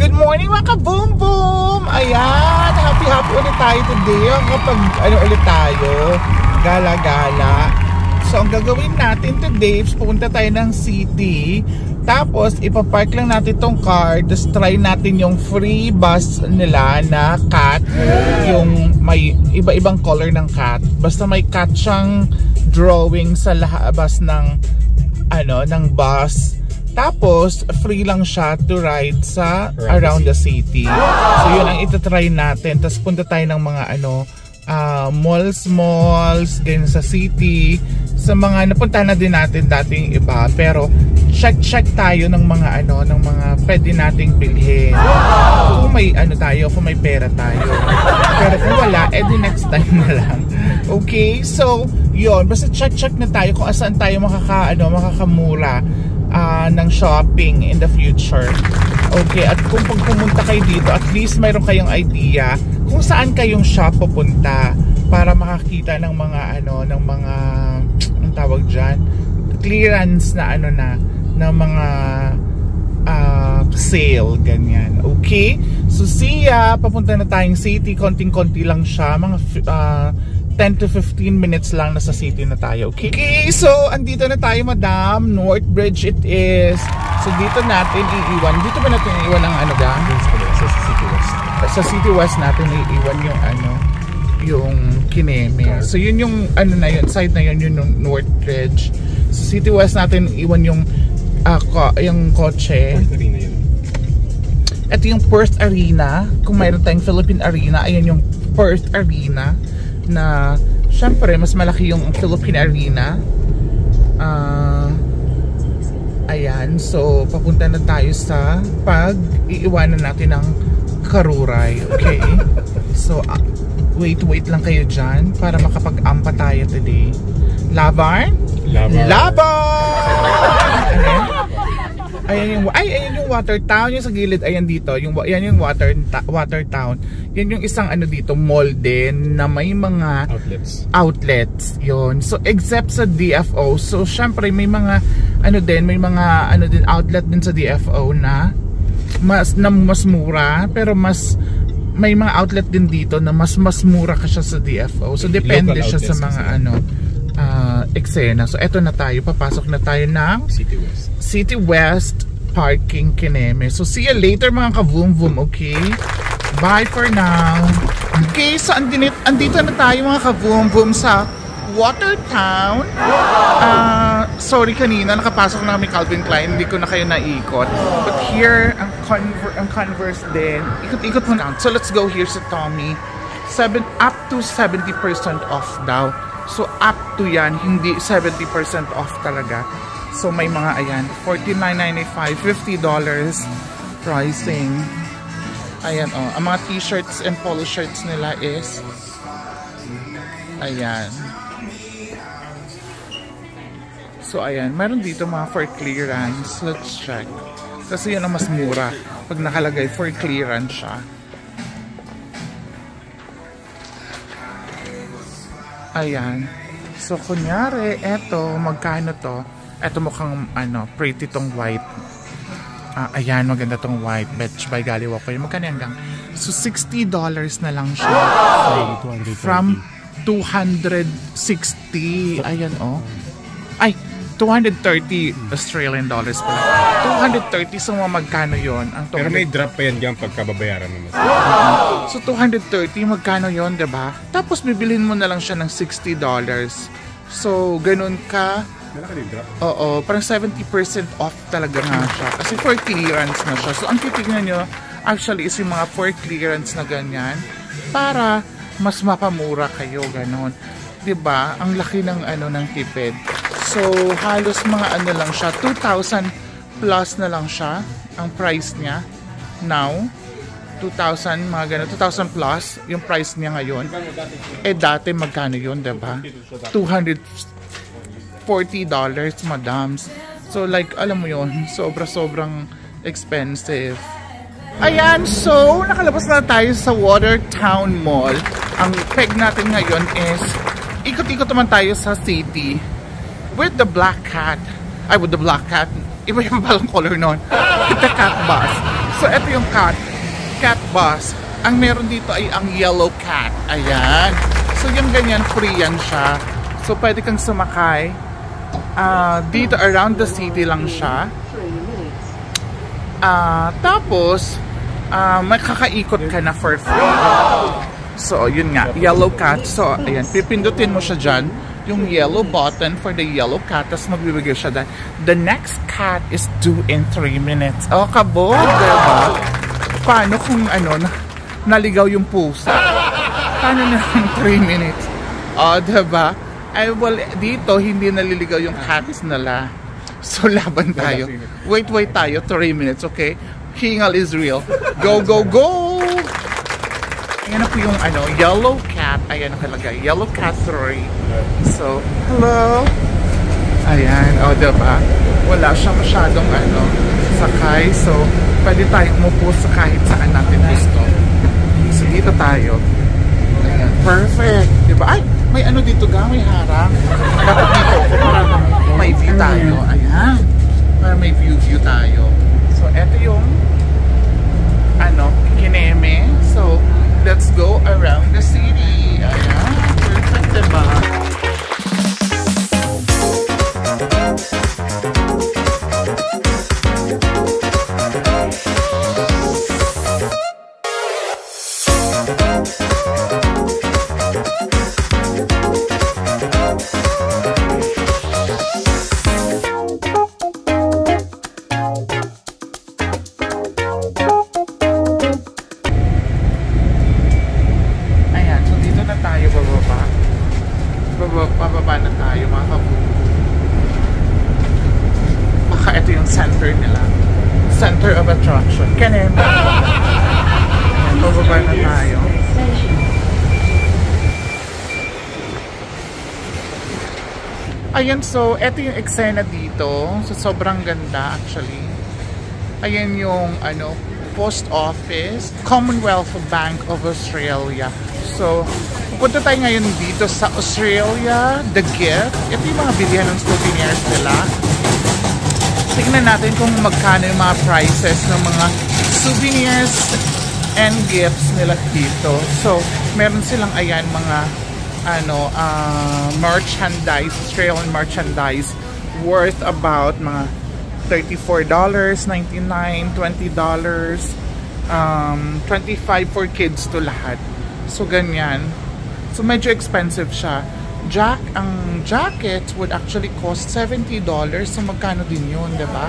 Good morning mga ka-boom boom! Ayan, happy ulit tayo today. Kapag ulit tayo, gala-gala. So ang gagawin natin today, pupunta tayo ng city. Tapos ipapark lang natin tong car. Tapos try natin yung free bus nila na cat. Yung may iba-ibang color ng cat. Basta may cat siyang drawing sa labas ng ng bus. Tapos free lang siya to ride sa around the city. So yun ang itatry natin. Tapos punta tayo ng mga malls ganyan sa city. Sa mga napunta na din natin dating iba, pero check tayo ng mga ng mga pwede nating bilhin. Kung may kung may pera tayo. Pero kung wala, edi next time na lang. Okay? So, yun, basta check na tayo kung saan tayo makakamura ng shopping in the future. Okay, at kung pumunta kayo dito, at least mayroon kayong idea kung saan kayong shop pupunta para makakita ng mga ng mga ang tawag diyan, clearance na na mga sale ganyan. Okay? So siya, papunta na tayong city, konting-konti lang siya, mga 10 to 15 minutes lang nasa city na tayo. Okay, so andito na tayo, madam. North Bridge it is. So dito natin iiwan. Dito ba natin iiwan ang sa City West. Sa City West natin iiwan yung Kineme. So yun yung side na yun yung North Bridge. Sa City West natin iiwan yung kotse. Perth Arena yun. Ito yung Perth Arena. Kung mayroon tayong Philippine Arena, ayan yung Perth Arena. Na syempre mas malaki yung Philippine Arena. Ayan, so papunta na tayo sa pag-iiwanan natin ng Karuray. Okay? So wait lang kayo dyan para makapag-ampa tayo today. Laban! Ayan yung water town, yung sa gilid, ayan dito, yan yung water town. Yan yung isang dito, mall din na may mga outlets. Yun. So except sa DFO, so syempre may mga outlet din sa DFO na mas mura, pero may mga outlet din dito na mas mura ka siya sa DFO. So depende siya sa mga eksena. So eto na tayo, papasok na tayo ng City West parking Kineme. So see you later mga ka-voom-voom, okay? Bye for now. Okay, so andito na tayo mga ka-voom-voom sa Watertown. Sorry, kanina nakapasok na kami Calvin Klein, hindi ko na kayo naikot. But here, ang Converse din. Ikot mo na. So let's go here sa Tommy. Up to 70% off daw. So up to yan, hindi 70% off talaga. So may mga ayan, $49.95, $50 pricing. Ayan ang mga t-shirts and polo shirts nila is ayan. So ayan, meron dito mga for clearance. Let's check. Kasi yun ang mas mura pag nakalagay for clearance siya. Ayan. So kunyari, eto, magkano to? Eto mukhang pretty tong white. Ayan, maganda tong white. Betch by Gally Walker. Magkano hanggang? So $60 na lang siya. From 260. Ayan Ay, 230 Australian dollars pala. 230, so magkano yon? Pero may drop pa yan dyan pagkababayaran naman. So 230, magkano yon, diba? Tapos bibilhin mo na lang siya ng $60. So ganun ka. Malaki din drop. Oo, parang 70% off talaga nga siya. Kasi for clearance na siya. So ang titignan nyo, actually is yung mga for clearance na ganyan. Para mas mapamura kayo, ganun. Diba? Ang laki ng ng tipid. So, halos mga lang siya, 2,000 plus na lang siya, ang price niya. Now, 2,000, mga gano'n, 2,000 plus, yung price niya ngayon. Dati magkano yun, diba? $240, madams. So, like, alam mo yun, sobrang expensive. Ayan, so, nakalabas na tayo sa Watertown Mall. Ang peg natin ngayon is, ikot-ikot naman tayo sa city. With the black cat. With the black cat. Iba yung palang color nun. With the cat bus. So, ito yung cat bus. Ang meron dito ay ang yellow cat. Ayan. So, yung ganyan, free yan siya. So, pwede kang sumakay. Dito, around the city lang siya. Tapos, may kakaikot ka na for free. So, yun nga. Yellow cat. So, ayan. Pipindutin mo siya dyan. Yung yellow button for the yellow cat. Tapos magbibigay siya dyan. The next cat is due in 3 minutes. Oh, kabog, diba? Paano kung naligaw yung pusa? Paano na yung 3 minutes? Oh, diba? Ay, well, dito, hindi naliligaw yung cats nila. So, laban tayo. Wait tayo. 3 minutes, okay? Hingal is real. Go, go, go! Ayan na po yung yellow cat. Ayan nakalagay. Yellow cat 3. So, hello? Ayan. O, diba? Wala siya masyadong sakay. So, pwede tayo umupo sa kahit saan natin gusto. So, dito tayo. Ayan. Perfect. Diba? Ay! May dito ga? May harang. Dapat dito ako para may view tayo. Ayan. Para may view tayo. So, eto yung Kineme. So, let's go around the city. Ayan. Perfect, diba? Pababa na tayo mga kabubo. Baka ito yung center nila. Center of attraction. Kanem. Pababa na tayo. Ayan, so ito yung eksena dito. So sobrang ganda actually. Ayan yung post office, Commonwealth Bank of Australia. So, pupunta tayo ngayon dito sa Australia, The Gift. Ito yung mga bilihan ng souvenirs nila. Tignan natin kung magkano yung mga prices ng mga souvenirs and gifts nila dito. So, meron silang ayan mga merchandise, Australian merchandise worth about mga $34, $99, $20, $25 for kids to lahat. So, ganyan. So, medyo expensive siya. Ang jacket would actually cost $70. So, magkano din yun, diba?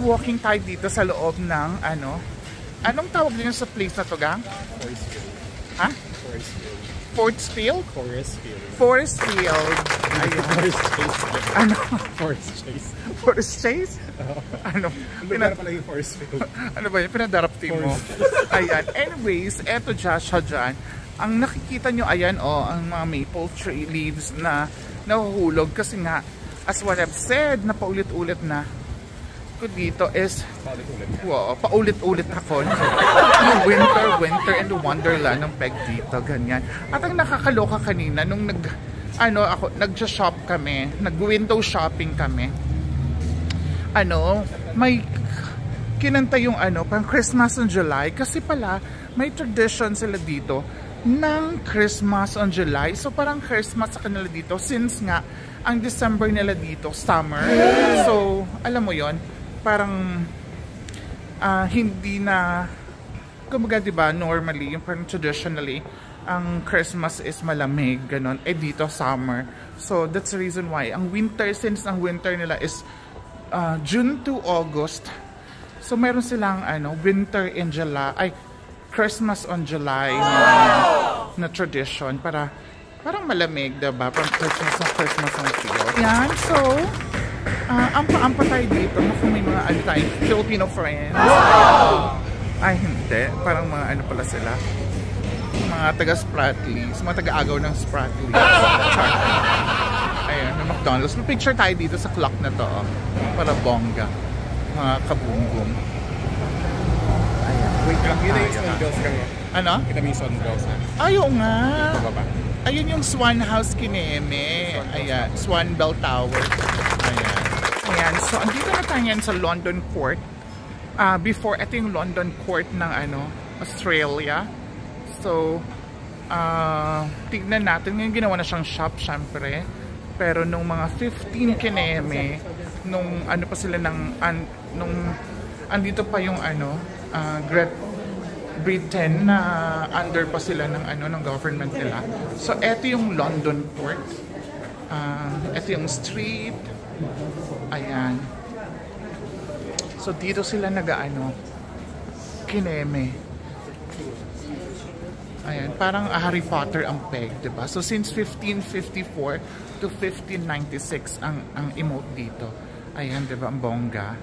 Walking tayo dito sa loob ng anong tawag din sa place na to, gang? Ha? Forestfield? Forestfield. Forest Chase? Lugar pala yung Forestfield. Ano ba yun? Pinadarapting mo. Ayan. Anyways, eto siya dyan. Ang nakikita nyo, ayan ang mga maple tree leaves na nahuhulog kasi nga, as what I've said, na paulit-ulit na dito is paulit-ulit ako yung winter and wonderland ng peg dito, ganyan. At ang nakakaloka kanina nung nag-shop kami, nag-window shopping kami, may kinanta yung parang Christmas on July kasi pala may tradition sila dito ng Christmas on July. So parang Christmas sa kanila dito since nga ang December nila dito summer. So alam mo yon, parang hindi na kumbaga, diba, normally yung parang traditionally ang Christmas is malamig, ganon, dito summer. So that's the reason why ang winter, since ang winter nila is June to August, So meron silang winter in July, ay Christmas on July na tradition para parang malamig, diba? Parang Christmas ang feel. Yan, so ampa-ampa tayo dito. Kung may mga tayo, Filipino friends. Ay, hindi. Parang mga pala sila. Mga taga-Spratlys, mga taga-agaw ng Spratlys. Ayan, may McDonald's. Picture tayo dito sa clock na to. Para bongga. Mga kabunggong. Ayan, wait lang Kita tayo. yung sunbells ka nga. Ano? Kita mo yung sunbells na. Ayaw nga. Baba. Ayun yung Swan House Kineme. Ayan, Swan Bell Tower. Ayan. Ayan, so andito na tayo yan sa London Court. Before, ito yung London Court ng Australia. So, tignan natin. Ngayon ginawa na siyang shop, syempre. Pero nung mga 15 Kineme, nung pa sila nung andito pa yung Great Britain na under pa sila ng government nila. So, eto yung London Port. Eto yung street. Ayan. So, dito sila Kineme. Ayan, parang Harry Potter ang peg, diba? So, since 1554 to 1596 ang emote dito. Ayan, diba? Ang bongga.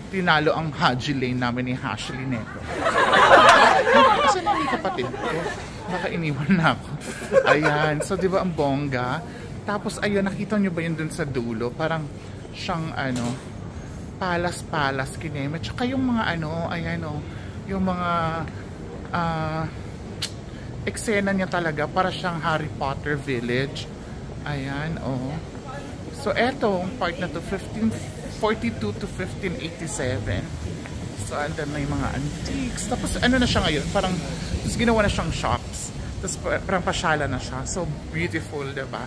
Tinalo ang Haji Lane namin ni Ashley Neto. Kasi na yung kapatid ko. Baka iniwan na ako. Ayan. So, di ba ang bongga? Tapos, ayun, nakita nyo ba yun dun sa dulo? Parang siyang, palas-palas Kineme. Tsaka yung mga, ayan, yung mga, eksena niya talaga. Para siyang Harry Potter Village. Ayan, So, etong part na to, 1542 to 1587. So, andun na yung mga antiques. Tapos, na siya ngayon? Parang, tapos ginawa na siyang shops. Tapos, parang pasyala na siya. So, beautiful, diba?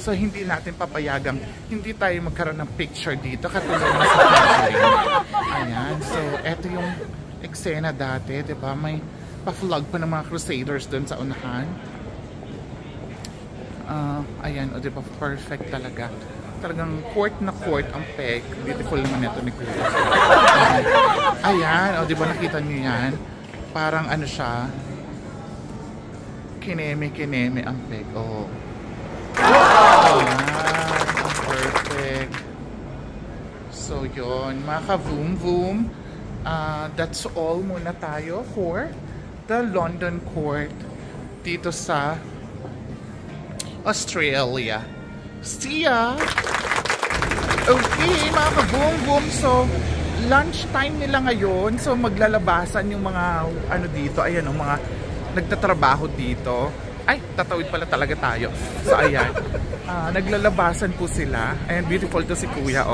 So, hindi natin papayagang, hindi tayo magkaroon ng picture dito. Katulad na sa picture. Ayan. So, eto yung eksena dati, diba? May pa-vlog pa ng mga Crusaders dun sa unahan. Ayan, diba? Perfect talaga. Talagang court na court ang peg. Beautiful naman ito ni Kuya. Ayan, diba nakita niyo yan? Parang siya, Kineme ang peg. Ayan, perfect. So yun, mga ka-voom-voom. That's all muna tayo for the London Court dito sa Australia. See ya! Okay, mga ka-boom-boom. So, lunchtime nila ngayon. So, maglalabasan yung mga dito. Ayan, mga nagtatrabaho dito. Ay, tatawid pala talaga tayo. So, ayan. Naglalabasan po sila. Ayan, beautiful to si Kuya,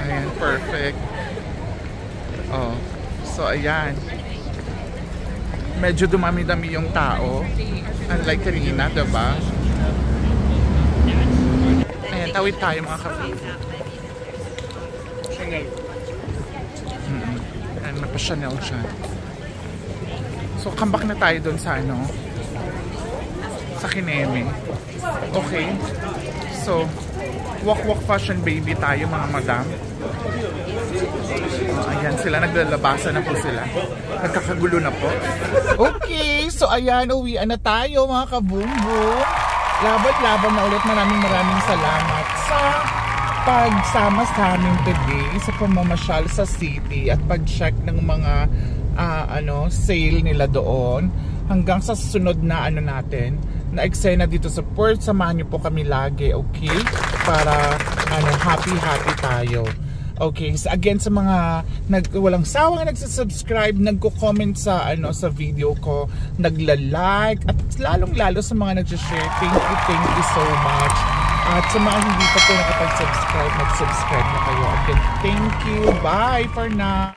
Ayan, perfect. So, ayan. Medyo dumami-dami yung tao. Unlike kanina, diba? Ayan, tawid tayo mga ka-food. Chanel. Ayan, napa-Chanel siya. So, come back na tayo dun sa sa Kineme. Okay. So, walk fashion baby tayo mga madam. Ayan sila, naglalabasan na po sila. Nagkakagulo na po. Okay, so ayan, uwian na tayo mga ka-boom-boom. Laban-laban na ulit. Maraming salamat sa pagsama sa amin today sa pamamasyal sa city at pag-check ng mga sale nila doon hanggang sa susunod na natin na eksena dito sa Perth. Samahan niyo po kami lagi, okay? Para happy tayo. Okay, so again sa mga walang sawang nagsasubscribe, nagko-comment sa sa video ko, nagla-like at lalong-lalo sa mga nag-share. Thank you so much. At sa mga hindi pa po nakapag-subscribe, mag-subscribe na kayo. Again, thank you. Bye for now.